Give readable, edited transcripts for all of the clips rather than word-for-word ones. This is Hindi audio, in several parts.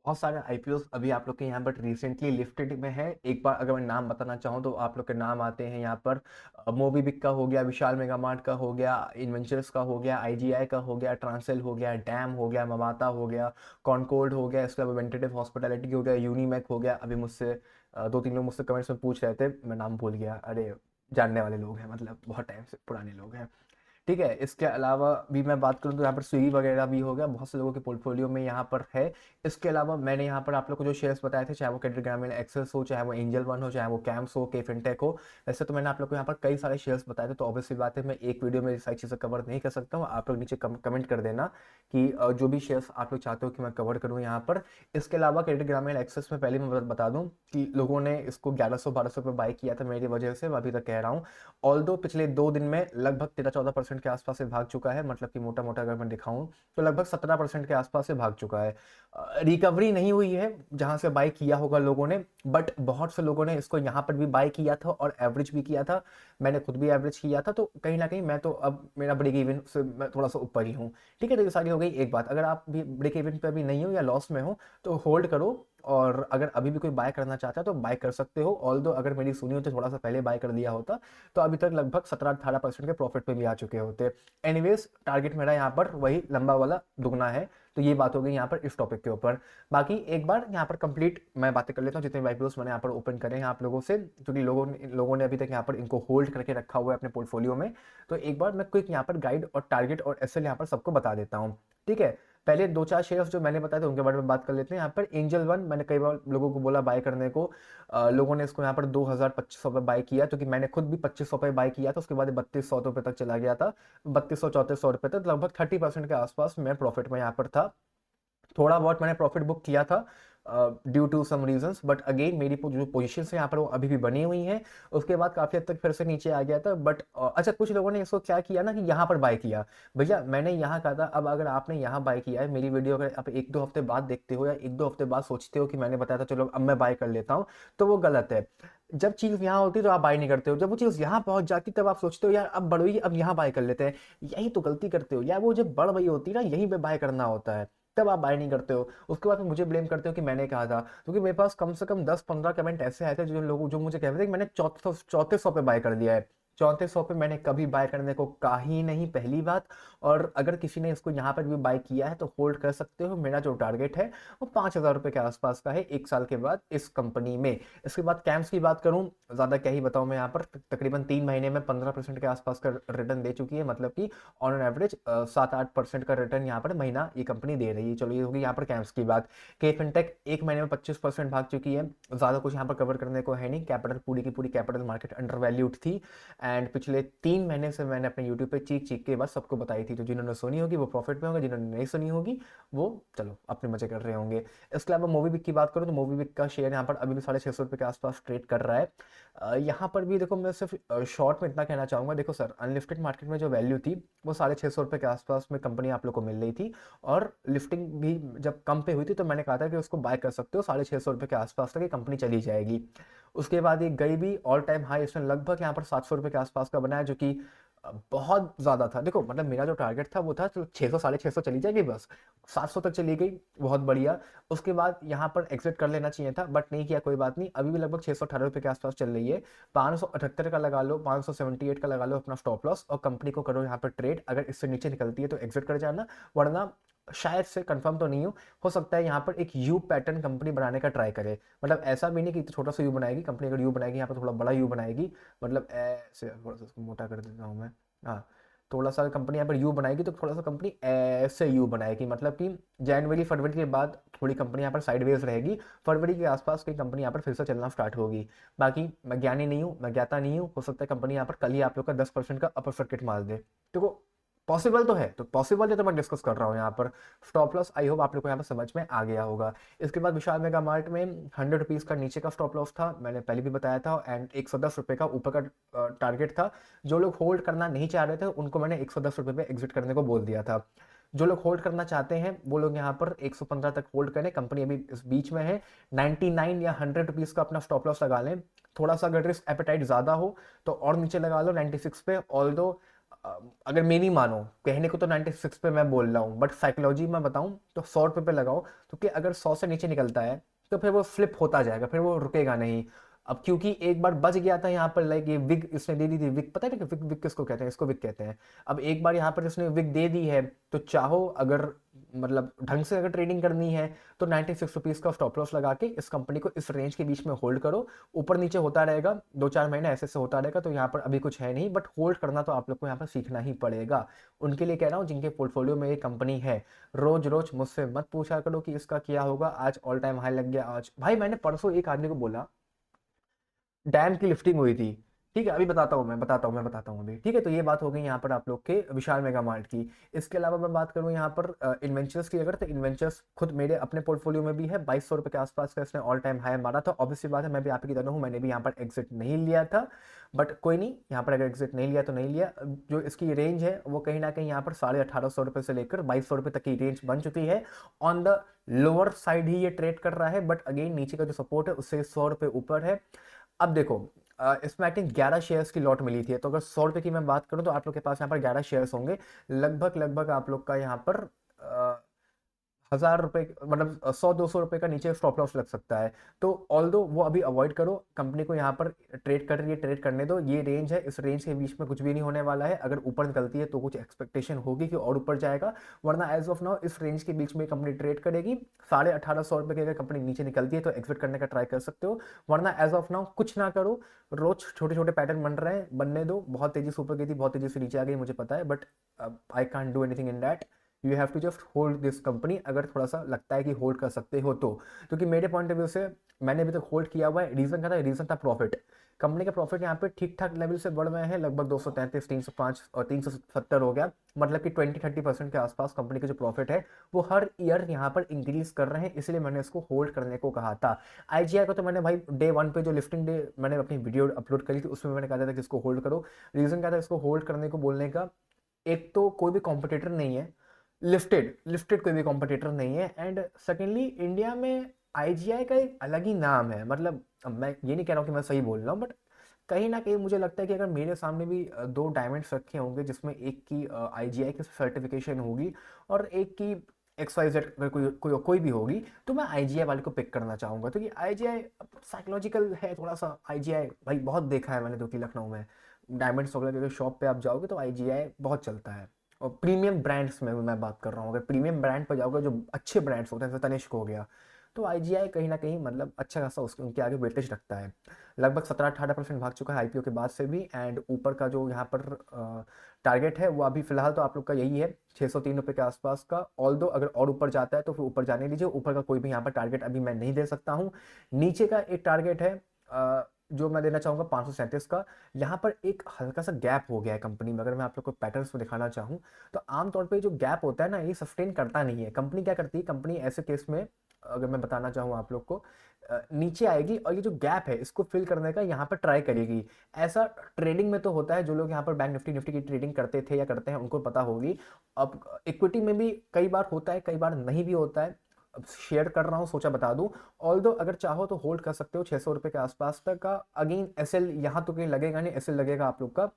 बहुत सारे आईपीओ अभी आप लोग के यहाँ पर रिसेंटली लिफ्टेड में है। एक बार अगर मैं नाम बताना चाहूँ तो आप लोग के नाम आते हैं यहाँ पर मोबीबिक का हो गया, विशाल मेगामार्ट का हो गया, इन्वेंचर्स का हो गया, आईजीआई का हो गया, ट्रांसेल हो गया, डैम हो गया, ममाता हो गया, कॉनकोर्ड हो गया, इसके अलावा वेंटेटिव हॉस्पिटैलिटी हो गया, यूनिमैक हो गया। अभी मुझसे दो तीन लोग मुझसे कमेंट्स में पूछ रहे थे, मैं नाम भूल गया। अरे जानने वाले लोग हैं, मतलब बहुत टाइम से पुराने लोग हैं। ठीक है, इसके अलावा भी मैं बात करूँ तो यहाँ पर स्विगी वगैरह भी हो गया, बहुत से लोगों के पोर्टफोलियो में यहाँ पर है। इसके अलावा मैंने यहाँ पर आप लोग को जो शेयर्स बताए थे, चाहे वो कैपिटल ग्रामीण एक्सेस हो, चाहे वो एंजल वन हो, चाहे वो कैम्स हो, के फिनटेक हो, वैसे तो मैंने आप लोग को यहाँ पर कई सारे शेयर्स बताए थे। तो ऑब्वियसली बात है, मैं एक वीडियो में सारी चीज़ें कवर नहीं कर सकता हूँ। आप लोग नीचे कमेंट कर देना कि जो भी शेयर्स आप लोग चाहते हो कि मैं कवर करूँ यहाँ पर। इसके अलावा कैपिटल ग्रामीण एक्सेस में पहले मैं बता दूँ कि लोगों ने इसको 1100-1200 पे बाय किया था मेरी वजह से, मैं अभी तक कह रहा हूँ। ऑल्दो पिछले 2 दिन में लगभग 13-14% के आसपास से भाग चुका है, मतलब कि मोटा मोटा अगर मैं दिखाऊं तो लगभग 17% के आसपास से भाग चुका है। रिकवरी नहीं हुई है जहां से बाय किया होगा लोगों ने, बट बहुत से लोगों ने इसको यहाँ पर भी बाय किया था और एवरेज भी किया था। मैंने खुद भी एवरेज किया था, तो कहीं ना कहीं मैं तो अब मेरा ब्रेक इवन से मैं थोड़ा सा ऊपर ही हूँ। ठीक है, तो ये सारी हो गई एक बात। अगर आप भी ब्रेक इवन पे अभी नहीं हो या लॉस में हो तो होल्ड करो, और अगर अभी भी कोई बाय करना चाहता है तो बाय कर सकते हो। ऑल्दो अगर मेरी सुनी हो तो थोड़ा सा पहले बाय कर लिया होता तो अभी तक लगभग 17-18% के प्रॉफिट पे भी आ चुके होते। एनीवेज, टारगेट मेरा यहाँ पर वही लंबा वाला दुगना है। तो ये बात हो गई यहाँ पर इस टॉपिक के ऊपर। बाकी एक बार यहाँ पर कंप्लीट मैं बातें कर लेता हूँ जितने वाईपीओस मैंने यहाँ पर ओपन करे हैं आप लोगों से, क्योंकि लोगों ने अभी तक यहाँ पर इनको होल्ड करके रखा हुआ है अपने पोर्टफोलियो में। तो एक बार मैं क्विक यहाँ पर गाइड और टारगेट और एसएल यहाँ पर सबको बता देता हूँ। ठीक है, पहले दो चार शेयर्स जो मैंने बताए थे उनके बारे में बात कर लेते हैं। यहाँ पर एंजल वन मैंने कई बार लोगों को बोला बाय करने को। लोगों ने इसको यहाँ पर 2000-2500 पे बाय किया, क्योंकि मैंने खुद भी 2500 पे बाय किया था, उसके बाद 3200 रुपये तक चला गया था। 3200-3400 रुपये तक लगभग 30% के आसपास मैं प्रॉफिट में यहाँ पर था। थोड़ा बहुत मैंने प्रॉफिट बुक किया था due to some reasons, but again मेरी जो पोजीशन है यहाँ पर वो अभी भी बनी हुई है। उसके बाद काफी हद तक फिर से नीचे आ गया था, बट अच्छा, कुछ लोगों ने इसको क्या किया ना कि यहाँ पर बाय किया। भैया मैंने यहाँ कहा था, अब अगर आपने यहाँ बाय किया है, मेरी वीडियो अगर आप एक दो हफ्ते बाद देखते हो या एक दो हफ्ते बाद सोचते हो कि मैंने बताया था चलो अब मैं बाय कर लेता हूँ, तो वो गलत है। जब चीज यहाँ होती है तो आप बाय नहीं करते हो, जब वो चीज यहाँ पहुंच जाती तब आप सोचते हो यार अब बढ़ गई, अब यहाँ बाय कर लेते हैं। यही तो गलती करते हो यार, वो जब बढ़ गई होती है ना, यहीं पे बाय करना होता है, तब आप बाय नहीं करते हो। उसके बाद फिर मुझे ब्लेम करते हो कि मैंने कहा था, क्योंकि मेरे पास कम से कम 10-15 कमेंट ऐसे आए थे जो लोग जो मुझे कह रहे थे कि मैंने 3400 पे बाय कर दिया है। 3400 पे मैंने कभी बाय करने को कहा ही नहीं, पहली बात। और अगर किसी ने इसको यहाँ पर भी बाय किया है तो होल्ड कर सकते हो। मेरा जो टारगेट है वो 5000 रुपये के आसपास का है एक साल के बाद इस कंपनी में। इसके बाद कैम्स की बात करूं, ज्यादा क्या ही बताऊं मैं, यहाँ पर तकरीबन 3 महीने में 15% के आसपास का रिटर्न दे चुकी है, मतलब कि ऑन एन एवरेज 7-8% का रिटर्न यहाँ पर महीना ये कंपनी दे रही है। चलो ये होगी यहाँ पर कैम्स की बात। के फिनटेक एक महीने में 25% भाग चुकी है। ज्यादा कुछ यहाँ पर कवर करने को है नहीं, कैपिटल पूरी की पूरी कैपिटल मार्केट अंडर वैल्यूड थी। एंड पिछले 3 महीने से मैंने अपने यूट्यूब पे चीख चीख के बाद सबको बताई थी, तो जिन्होंने सुनी होगी वो प्रॉफिट में होंगे, जिन्होंने नहीं सुनी होगी वो चलो अपने मजे कर रहे होंगे। इसके अलावा मोबीबिक की बात करूँ तो मोबीबिक का शेयर यहाँ पर अभी भी 650 रुपये के आसपास ट्रेड कर रहा है। यहाँ पर भी देखो, मैं सिर्फ शॉर्ट में इतना कहना चाहूंगा, देखो सर, अनलिफ्टेड मार्केट में जो वैल्यू थी वो 650 रुपये के आसपास में कंपनी आप लोग को मिल रही थी। और लिफ्टिंग भी जब कम पे हुई थी तो मैंने कहा था कि उसको बाय कर सकते हो, 650 रुपये के आसपास तक ये कंपनी चली जाएगी। उसके बाद ये गई भी ऑल टाइम हाई, इसने लगभग यहाँ पर 700 रुपये के आसपास का बनाया, जो कि बहुत ज्यादा था। देखो मतलब मेरा जो टारगेट था वो था चलो 600 650 चली जाएगी बस, 700 तक चली गई, बहुत बढ़िया। उसके बाद यहाँ पर एग्जिट कर लेना चाहिए था, बट नहीं किया, कोई बात नहीं। अभी भी लगभग 618 रुपये के आसपास चल रही है। 578 का लगा लो, 578 का लगा लो अपना स्टॉप लॉस, और कंपनी को करो यहाँ पर ट्रेड। अगर इससे नीचे निकलती है तो एग्जिट कर जाना, वरना शायद से कंफर्म तो नहीं हो सकता है यहाँ पर एक यू पैटर्न कंपनी बनाने का ट्राई करे। मतलब ऐसा भी नहीं कि छोटा सा यू बनाएगी कंपनी, अगर यू बनाएगी यहाँ पर थोड़ा बड़ा यू बनाएगी, मतलब ऐसे, थोड़ा सा इसको मोटा कर देता हूँ मैं। हाँ, थोड़ा सा कंपनी यहाँ पर यू बनाएगी तो थोड़ा सा कंपनी ऐसे यू बनाएगी, मतलब कि जनवरी फरवरी के बाद थोड़ी कंपनी यहाँ पर साइडवेज रहेगी। फरवरी के आसपास कई कंपनी यहाँ पर फिर से चलना स्टार्ट होगी। बाकी मैं ज्ञानी नहीं हूँ, मैं ज्ञाता नहीं हूँ, हो सकता है कंपनी यहाँ पर कल ही आप लोग का 10% का अपर सर्किट मार दे। देखो पॉसिबल तो है, तो पॉसिबल है तो मैं डिस्कस कर रहा हूँ यहाँ पर। स्टॉप लॉस आई होप आप लोग को यहाँ पर समझ में आ गया होगा। इसके बाद विशाल मेगा मार्ट में 100 रुपीज़ का नीचे का स्टॉप लॉस था, मैंने पहले भी बताया था, एंड 110 रुपये का ऊपर का टारगेट था। जो लोग होल्ड करना नहीं चाह रहे थे उनको मैंने 110 रुपये पे एग्जिट करने को बोल दिया था। जो लोग होल्ड करना चाहते हैं वो लोग यहाँ पर 115 तक होल्ड करें, कंपनी अभी इस बीच में है। 99 या 100 रुपीज़ का अपना स्टॉप लॉस लगा लें। थोड़ा सा अगर रिस्क एपेटाइट ज़्यादा हो तो और नीचे लगा लो 96 पे। ऑल अगर मेरी मानो, कहने को तो 96 पे मैं बोल रहा हूँ, बट साइकोलॉजी में बताऊँ तो 100 रुपये पे लगाओ, क्योंकि अगर 100 से नीचे निकलता है तो फिर वो फ्लिप होता जाएगा, फिर वो रुकेगा नहीं। अब क्योंकि एक बार बच गया था यहाँ पर, लाइक ये विग इसने दे दी थी, विग पता है ना कि विग विग किसको कहते हैं, इसको विग कहते हैं। अब एक बार यहाँ पर इसने विग दे दी है, तो चाहो अगर मतलब ढंग से अगर ट्रेडिंग करनी है तो 96 रुपीज़ का स्टॉप लॉस लगा के इस कंपनी को इस रेंज के बीच में होल्ड करो। ऊपर नीचे होता रहेगा, 2-4 महीने ऐसे से होता रहेगा, तो यहाँ पर अभी कुछ है नहीं, बट होल्ड करना तो आप लोग को यहाँ पर सीखना ही पड़ेगा। उनके लिए कह रहा हूँ जिनके पोर्टफोलियो में ये कंपनी है। रोज रोज मुझसे मत पूछा करो कि इसका क्या होगा, आज ऑल टाइम हाई लग गया। आज भाई मैंने परसों एक आदमी को बोला, डैम की लिफ्टिंग हुई थी, ठीक है, अभी बताता हूँ अभी, ठीक है। तो ये बात हो गई यहाँ पर आप लोग के विशाल मेगा मार्ट की। इसके अलावा मैं बात करूँ यहाँ पर इन्वेंचर्स की, अगर तो इन्वेंचर्स खुद मेरे अपने पोर्टफोलियो में भी है, 2200 रुपये के आसपास का इसने ऑल टाइम हाई मारा था। ऑब्वियसली बात है, मैं भी आप ही की तरह हूँ, मैंने भी यहाँ पर एग्जिट नहीं लिया था, बट कोई नहीं, यहाँ पर अगर एग्जिट नहीं लिया तो नहीं लिया। जो इसकी रेंज है वो कहीं ना कहीं यहाँ पर 1850 रुपये से लेकर 2200 रुपये तक की रेंज बन चुकी है। ऑन द लोअर साइड ही ये ट्रेड कर रहा है, बट अगेन नीचे का जो सपोर्ट है उससे 100 रुपये ऊपर है। अब देखो, इसमें आई थिंक 11 शेयर्स की लॉट मिली थी, तो अगर 100 रुपये की मैं बात करूं तो आप लोग के पास यहाँ पर 11 शेयर्स होंगे। लगभग लगभग आप लोग का यहाँ पर 1000 रुपये, मतलब 100-200 रुपये का नीचे स्टॉप लॉस लग सकता है। तो ऑल दो वो अभी अवॉइड करो, कंपनी को यहाँ पर ट्रेड कर रही है, ट्रेड करने दो। ये रेंज है, इस रेंज के बीच में कुछ भी नहीं होने वाला है। अगर ऊपर निकलती है तो कुछ एक्सपेक्टेशन होगी कि और ऊपर जाएगा, वरना एज ऑफ नाउ इस रेंज के बीच में कंपनी ट्रेड करेगी। 1850 रुपये की अगर कंपनी नीचे निकलती है तो एग्जिट करने का ट्राई कर सकते हो, वरना एज ऑफ नाउ कुछ ना करो। रोज छोटे छोटे पैटर्न बन रहे हैं, बनने दो। बहुत तेजी से ऊपर गई थी, बहुत तेजी से नीचे आ गई, मुझे पता है, but I can't do anything in that. You have to just hold this company, अगर थोड़ा सा लगता है कि होल्ड कर सकते हो तो। क्योंकि मेरे पॉइंट ऑफ व्यू से मैंने अभी तक होल्ड किया हुआ है। रीजन क्या था? रीजन था प्रॉफिट। कंपनी के प्रॉफिट यहाँ पे ठीक ठाक लेवल से बढ़ रहे हैं, लगभग 233, 305 और 370 हो गया, मतलब कि 20-30% के आसपास कंपनी का जो प्रॉफिट है वो हर ईयर यहाँ पर इंक्रीज कर रहे हैं, इसलिए मैंने इसको होल्ड करने को कहा था। आईजीआई को तो मैंने भाई डे 1 पे जो लिफ्टिंग डे मैंने अपनी वीडियो अपलोड करी थी उसमें मैंने कहा था कि इसको होल्ड करो। रीजन क्या था इसको होल्ड करने को बोलने का? एक तो कोई भी कॉम्पिटिटर नहीं है, लिफ्टेड लिफ्टेड कोई भी कॉम्पिटिटर नहीं है, एंड सेकेंडली इंडिया में आईजीआई का एक अलग ही नाम है। मतलब अब मैं ये नहीं कह रहा हूँ कि मैं सही बोल रहा हूँ, बट कहीं ना कहीं मुझे लगता है कि अगर मेरे सामने भी दो डायमंड्स रखे होंगे, जिसमें एक की आईजीआई की सर्टिफिकेशन होगी और एक की XYZ अगर कोई भी होगी, तो मैं आईजीआई वाले को पिक करना चाहूंगा। क्योंकि आईजीआई साइकोलॉजिकल है थोड़ा सा। आईजीआई भाई बहुत देखा है मैंने, जो कि लखनऊ में डायमंड्स वगैरह के शॉप पे आप जाओगे तो आईजीआई बहुत चलता है। और प्रीमियम ब्रांड्स में मैं बात कर रहा हूँ, अगर प्रीमियम ब्रांड पर जाओगे जो अच्छे ब्रांड्स होते हैं, जैसे तनिष्क हो गया, तो आईजीआई कहीं ना कहीं मतलब अच्छा खासा उसके उनके आगे वेटेज रखता है। लगभग 17-18% भाग चुका है आईपीओ के बाद से भी, एंड ऊपर का जो यहाँ पर टारगेट है वो अभी फिलहाल तो आप लोग का यही है 603 रुपये के आसपास का। ऑल दो अगर और ऊपर जाता है तो फिर ऊपर जाने दीजिए, ऊपर का कोई भी यहाँ पर टारगेट अभी मैं नहीं दे सकता हूँ। नीचे का एक टारगेट है जो मैं देना चाहूंगा 537 का। यहाँ पर एक हल्का सा गैप हो गया है कंपनी में, अगर मैं आप लोग को पैटर्न्स को दिखाना चाहूँ तो आमतौर पे जो गैप होता है ना, ये सस्टेन करता नहीं है। कंपनी क्या करती है, कंपनी ऐसे केस में अगर मैं बताना चाहूँ आप लोग को, नीचे आएगी और ये जो गैप है इसको फिल करने का यहाँ पर ट्राई करेगी। ऐसा ट्रेडिंग में तो होता है, जो लोग यहाँ पर बैंक निफ्टी निफ्टी की ट्रेडिंग करते थे या करते हैं उनको पता होगी। अब इक्विटी में भी कई बार होता है, कई बार नहीं भी होता है। अब शेयर कर रहा हूँ, सोचा बता दूं। ऑल दो अगर चाहो तो होल्ड कर सकते हो 600 रुपये के आसपास तक का। अगेन एसएल यहाँ तो कहीं लगेगा नहीं, एसएल लगेगा आप लोग का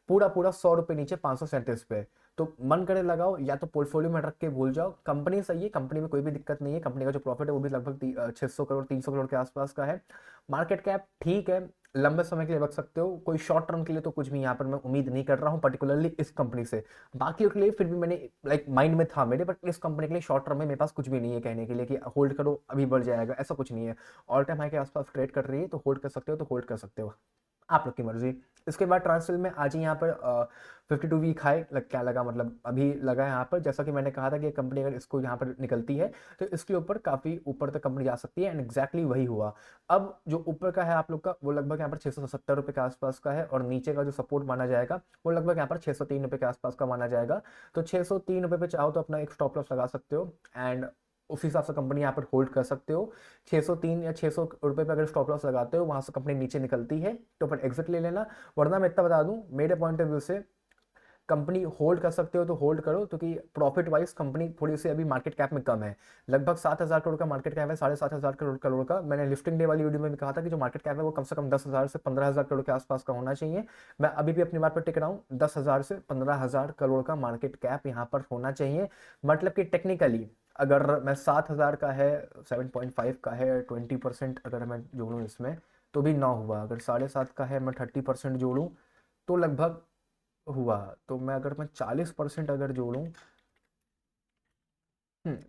पूरा पूरा 100 रुपये नीचे 537 पे। तो मन करे लगाओ, या तो पोर्टफोलियो में रख के भूल जाओ। कंपनी सही है, कंपनी में कोई भी दिक्कत नहीं है, कंपनी का जो प्रॉफिट है वो भी लगभग 600 करोड़ 300 करोड़ के आसपास का है। मार्केट कैप ठीक है, लंबे समय के लिए रख सकते हो। कोई शॉर्ट टर्म के लिए तो कुछ भी यहाँ पर मैं उम्मीद नहीं कर रहा हूँ, पर्टिकुलरली इस कंपनी से। बाकी के लिए फिर भी मैंने लाइक माइंड में था मेरे, बट इस कंपनी के लिए शॉर्ट टर्म में मेरे पास कुछ भी नहीं है कहने के लिए कि होल्ड करो अभी बढ़ जाएगा, ऐसा कुछ नहीं है। ऑल टाइम हाई के आसपास ट्रेड कर रही है तो होल्ड कर सकते हो, तो होल्ड कर सकते हो, आप लोग की मर्जी। इसके बाद ट्रांसफिल में आज ही यहाँ पर 52 वीक हाई क्या लगा, मतलब अभी लगा है यहाँ पर। जैसा कि मैंने कहा था कि कंपनी अगर इसको यहाँ पर निकलती है तो इसके ऊपर काफ़ी ऊपर तक कंपनी जा सकती है, एंड एग्जैक्टली वही हुआ। अब जो ऊपर का है आप लोग का वो लगभग यहाँ पर 670 रुपये के आसपास का है, और नीचे का जो सपोर्ट माना जाएगा वो लगभग यहाँ पर 603 रुपये के आसपास का माना जाएगा। तो 603 रुपये पे चाहो तो अपना एक स्टॉप लॉस लगा सकते हो, एंड उस हिसाब से कंपनी यहाँ पर होल्ड कर सकते हो। 603 या 600 रुपये पे अगर स्टॉप लॉस लगाते हो, वहां से कंपनी नीचे निकलती है तो फिर एग्जिट ले लेना। वरना मैं इतना बता दूं, मेरे पॉइंट ऑफ व्यू से कंपनी होल्ड कर सकते हो तो होल्ड करो, क्योंकि प्रॉफिट वाइज कंपनी थोड़ी सी अभी मार्केट कैप में कम है। लगभग 7,000 करोड़ का मार्केट कैप है, 7,500 करोड़ का। मैंने लिफ्टिंग डे वाली वीडियो में भी कहा था कि जो मार्केट कैप है वो कम से कम 10,000 से 15,000 करोड़ के आसपास का होना चाहिए। मैं अभी भी अपनी बात पर टिक रहा हूँ, 10,000 से 15,000 करोड़ का मार्केट कैप यहाँ पर होना चाहिए। मतलब कि टेक्निकली अगर मैं 7,000 का है, 7.5 का है, 20% अगर मैं जोड़ूँ इसमें तो भी 9 हुआ। अगर 7.5 का है, मैं 30% जोड़ूँ तो लगभग हुआ। तो मैं अगर मैं 40% अगर जोड़ूं,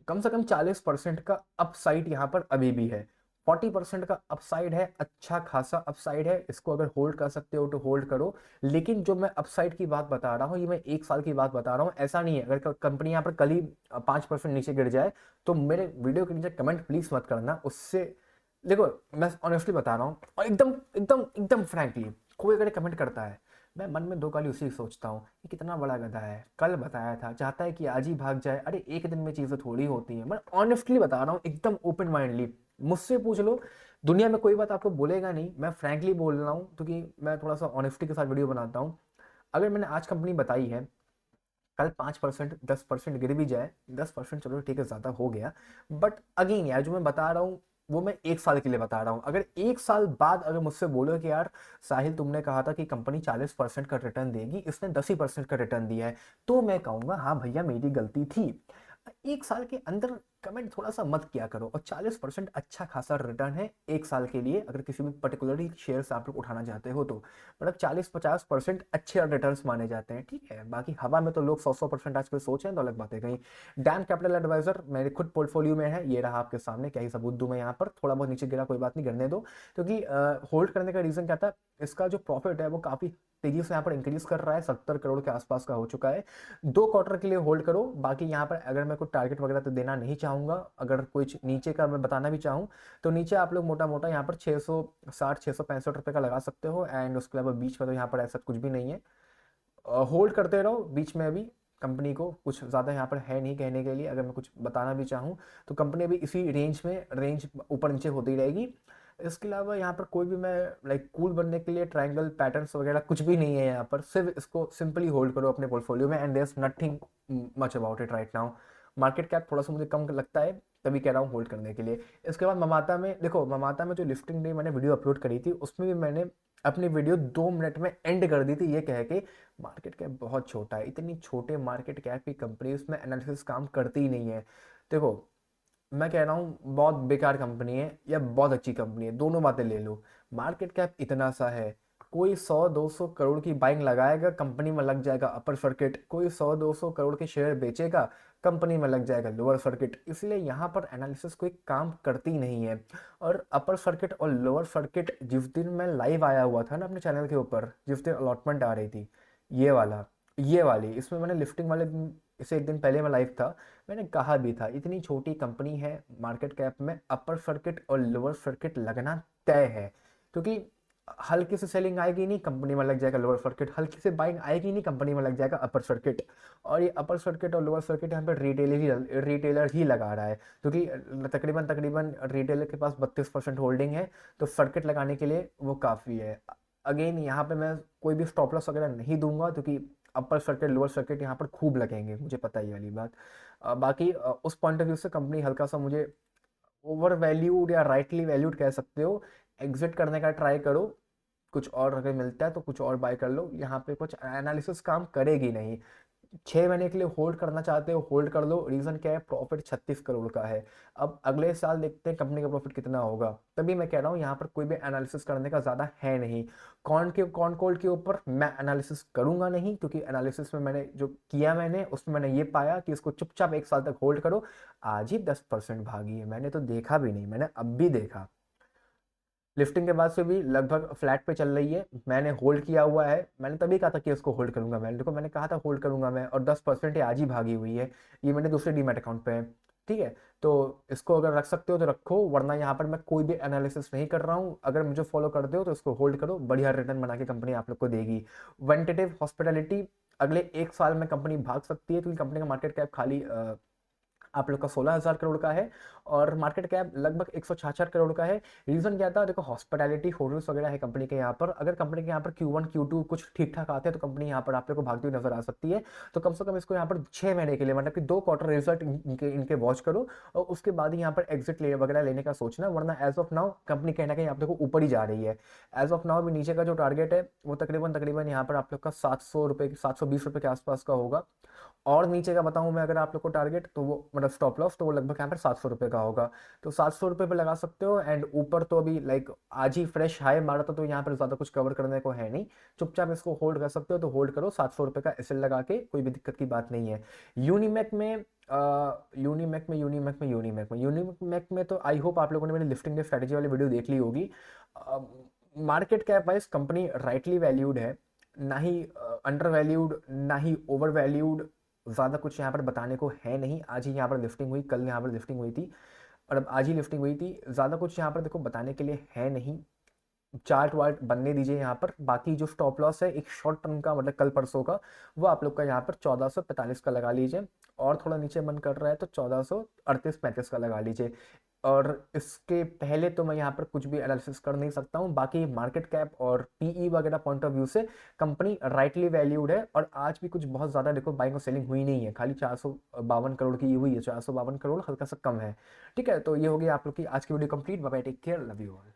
कम से कम 40% का अपसाइड यहाँ पर अभी भी है। 40% का अपसाइड है, अच्छा खासा अपसाइड है। इसको अगर होल्ड कर सकते हो तो होल्ड करो। लेकिन जो मैं अपसाइड की बात बता रहा हूँ, ये मैं 1 साल की बात बता रहा हूँ। ऐसा नहीं है अगर कंपनी यहाँ पर कल ही 5% नीचे गिर जाए तो मेरे वीडियो के नीचे कमेंट प्लीज मत करना। उससे देखो, मैं ऑनेस्टली बता रहा हूँ और एकदम एकदम एकदम फ्रैंकली, कोई अगर कमेंट करता है, मैं मन में 2 गाली उसी सोचता हूँ कि कितना बड़ा गधा है, कल बताया था, चाहता है कि आज ही भाग जाए। अरे एक दिन में चीज़ें थोड़ी होती हैं। मैं ऑनेस्टली बता रहा हूँ, एकदम ओपन माइंडली। मुझसे पूछ लो, दुनिया में कोई बात आपको बोलेगा नहीं, मैं फ्रैंकली बोल रहा हूँ क्योंकि मैं थोड़ा सा ऑनेस्टी के साथ वीडियो बनाता हूँ। अगर मैंने आज कंपनी बताई है, कल 5% 10% गिर भी जाए, 10% चलो ठीक है, ज़्यादा हो गया, बट अगेन यार जो मैं बता रहा हूँ वो मैं 1 साल के लिए बता रहा हूँ। अगर 1 साल बाद अगर मुझसे बोलो कि यार साहिल तुमने कहा था कि कंपनी 40% का रिटर्न देगी, इसने 10% का रिटर्न दिया है, तो मैं कहूँगा हाँ भैया मेरी गलती थी। 1 साल के अंदर कमेंट थोड़ा सा मत किया करो। और 40% अच्छा खासा रिटर्न है 1 साल के लिए, अगर किसी भी पर्टिकुलरली शेयर से आप लोग उठाना चाहते हो तो। मतलब 40-50% अच्छे रिटर्न्स माने जाते हैं, ठीक है। बाकी हवा में तो लोग 100-100% आजकल सोच रहे हैं तो अलग बात है कहीं। डैम कैपिटल एडवाइजर मेरे खुद पोर्टफोलियो में है, ये रहा आपके सामने, क्या ही सबूत दूं मैं यहाँ पर। थोड़ा बहुत नीचे गिरा, कोई बात नहीं, गिरने दो। क्योंकि होल्ड करने का रीजन क्या था, इसका जो प्रॉफिट है वो काफी तेजी से यहाँ पर इंक्रीज कर रहा है, 70 करोड़ के आसपास का हो चुका है। 2 क्वार्टर के लिए होल्ड करो। बाकी यहाँ पर अगर मैं कोई टारगेट वगैरह तो देना नहीं चाहूंगा। अगर कुछ नीचे का मैं बताना भी चाहूँ तो नीचे आप लोग मोटा मोटा यहाँ पर 660 665 रुपये का लगा सकते हो। एंड उसके अलावा बीच में तो यहाँ पर ऐसा कुछ भी नहीं है। होल्ड करते रहो बीच में। अभी कंपनी को कुछ ज़्यादा यहाँ पर है नहीं कहने के लिए। अगर मैं कुछ बताना भी चाहूँ तो कंपनी अभी इसी रेंज में, रेंज ऊपर नीचे होती रहेगी। इसके अलावा यहाँ पर कोई भी मैं लाइक कूल बनने के लिए ट्रायंगल पैटर्न्स वगैरह कुछ भी नहीं है यहाँ पर। सिर्फ इसको सिंपली होल्ड करो अपने पोर्टफोलियो में, and there is nothing much about it right now. Market cap थोड़ा सा मुझे कम लगता है, तभी कह रहा हूँ होल्ड करने के लिए। इसके बाद ममाता में देखो, ममाता में जो लिफ्टिंग डे मैंने वीडियो अपलोड करी थी उसमें भी मैंने अपनी वीडियो 2 मिनट में एंड कर दी थी ये कह के मार्केट कैप बहुत छोटा है। इतनी छोटे मार्केट कैप की कंपनी, उसमें एनालिसिस काम करती ही नहीं है। देखो, मैं कह रहा हूँ बहुत बेकार कंपनी है या बहुत अच्छी कंपनी है, दोनों बातें ले लो। मार्केट कैप इतना सा है, कोई 100-200 करोड़ की बाइंग लगाएगा, कंपनी में लग जाएगा अपर सर्किट। कोई 100-200 करोड़ के शेयर बेचेगा, कंपनी में लग जाएगा लोअर सर्किट। इसलिए यहाँ पर एनालिसिस कोई काम करती नहीं है। और अपर सर्किट और लोअर सर्किट, जिस दिन मैं लाइव आया हुआ था ना अपने चैनल के ऊपर, जिस दिन अलॉटमेंट आ रही थी, ये वाला, ये वाली, इसमें मैंने लिफ्टिंग वाले दिन, इससे एक दिन पहले मैं लाइव था, मैंने कहा भी था इतनी छोटी कंपनी है, मार्केट कैप में अपर सर्किट और लोअर सर्किट लगना तय है। क्योंकि हल्की से सेलिंग आएगी नहीं, कंपनी में लग जाएगा लोअर सर्किट। हल्की से बाइंग आएगी नहीं, कंपनी में लग जाएगा अपर सर्किट। और ये अपर सर्किट और लोअर सर्किट यहाँ पर रिटेलर ही लगा रहा है। क्योंकि तकरीबन तकरीबन रिटेलर के पास 32% होल्डिंग है, तो सर्किट लगाने के लिए वो काफ़ी है। अगेन यहाँ पे मैं कोई भी स्टॉप लॉस वगैरह नहीं दूंगा, क्योंकि अपर सर्किट लोअर सर्किट यहाँ पर खूब लगेंगे, मुझे पता ही वाली बात। बाकी उस पॉइंट ऑफ व्यू से कंपनी हल्का सा मुझे ओवर वैल्यूड या राइटली वैल्यूड कह सकते हो। एग्जिट करने का ट्राई करो, कुछ और अगर मिलता है तो कुछ और बाय कर लो। यहाँ पे कुछ एनालिसिस काम करेगी नहीं। 6 महीने के लिए होल्ड करना चाहते हो होल्ड कर लो। रीजन क्या है, प्रॉफिट 36 करोड़ का है। अब अगले साल देखते हैं कंपनी का प्रॉफिट कितना होगा। तभी मैं कह रहा हूँ यहाँ पर कोई भी एनालिसिस करने का ज़्यादा है नहीं। कौन कोल्ड के ऊपर मैं एनालिसिस करूंगा नहीं, क्योंकि एनालिसिस में मैंने जो किया, मैंने उसमें मैंने ये पाया कि इसको चुपचाप 1 साल तक होल्ड करो। आज ही 10% भागी है, मैंने तो देखा भी नहीं, मैंने अब भी देखा। लिफ्टिंग के बाद से भी लगभग फ्लैट पे चल रही है, मैंने होल्ड किया हुआ है। मैंने तभी कहा था कि इसको होल्ड करूंगा, मैंने देखो मैंने कहा था होल्ड करूंगा मैं, और 10% ही आज ही भागी हुई है। ये मैंने दूसरे डीमैट अकाउंट पे है, ठीक है। तो इसको अगर रख सकते हो तो रखो, वरना यहाँ पर मैं कोई भी एनालिसिस नहीं कर रहा हूँ। अगर मुझे फॉलो करते हो तो इसको होल्ड करो, बढ़िया रिटर्न बना के कंपनी आप लोग को देगी। वेंटेटिव हॉस्पिटैलिटी, अगले 1 साल में कंपनी भाग सकती है, क्योंकि कंपनी का मार्केट कैप खाली आप लोग का 16,000 करोड़ का है और मार्केट कैप लगभग 166 करोड़ का है। रीज़न क्या था? देखो, हॉस्पिटैलिटी होटल्स वगैरह है कंपनी के यहाँ पर। अगर कंपनी के यहाँ पर Q1 Q2 कुछ ठीक ठाक आते हैं तो कंपनी यहाँ पर आप लोग को भागती हुई नजर आ सकती है। तो कम से कम इसको यहाँ पर 6 महीने के लिए, मतलब कि 2 क्वार्टर रिजल्ट इनके इनके वॉच करो और उसके बाद ही यहाँ पर एग्जिट ले वगैरह लेने का सोचना, वरना एज ऑफ नाउ कंपनी कहीं ना कहीं आप लोग को ऊपर ही जा रही है। एज ऑफ नाउ भी नीचे का जो टारगेट है वो तकरीबन तकरीबन यहाँ पर आप लोग का 700 रुपये, 720 रुपये के आसपास का होगा। और नीचे का बताऊं मैं अगर आप लोग को टारगेट, तो वो मतलब स्टॉप लॉस, तो वो लगभग यहाँ पर 700 रुपये का होगा। तो 700 रुपये पे लगा सकते हो। एंड ऊपर तो अभी लाइक आज ही फ्रेश हाई मारा था, तो यहाँ पर ज़्यादा कुछ कवर करने को है नहीं। चुपचाप इसको होल्ड कर सकते हो तो होल्ड करो, 700 रुपये का एसएल लगा के, कोई भी दिक्कत की बात नहीं है। यूनिमैक में यूनिमैक में तो आई होप आप लोगों ने मेरी लिफ्टिंग स्ट्रैटेजी वाली वीडियो देख ली होगी। Market cap wise company rightly valued है, ना ही अंडर वैल्यूड ना ही ओवर वैल्यूड। ज़्यादा कुछ यहाँ पर बताने को है नहीं। आज ही यहाँ पर लिफ्टिंग हुई, कल यहाँ पर लिफ्टिंग हुई थी और अब आज ही लिफ्टिंग हुई थी। ज़्यादा कुछ यहाँ पर देखो बताने के लिए है नहीं। चार्ट वार्ट बनने दीजिए यहाँ पर। बाकी जो स्टॉप लॉस है एक शॉर्ट टर्म का, मतलब कल परसों का, वो आप लोग का यहाँ पर 1445 का लगा लीजिए। और थोड़ा नीचे मन कर रहा है तो 1438-35 का लगा लीजिए। और इसके पहले तो मैं यहाँ पर कुछ भी एनालिसिस कर नहीं सकता हूँ। बाकी मार्केट कैप और पीई वगैरह पॉइंट ऑफ व्यू से कंपनी राइटली वैल्यूड है। और आज भी कुछ बहुत ज़्यादा देखो बाइंग और सेलिंग हुई नहीं है, खाली 452 करोड़ की हुई है, 452 करोड़ हल्का सा कम है। ठीक है, तो ये हो गई आप लोग की आज की video complete. Bye bye, take care, love you all.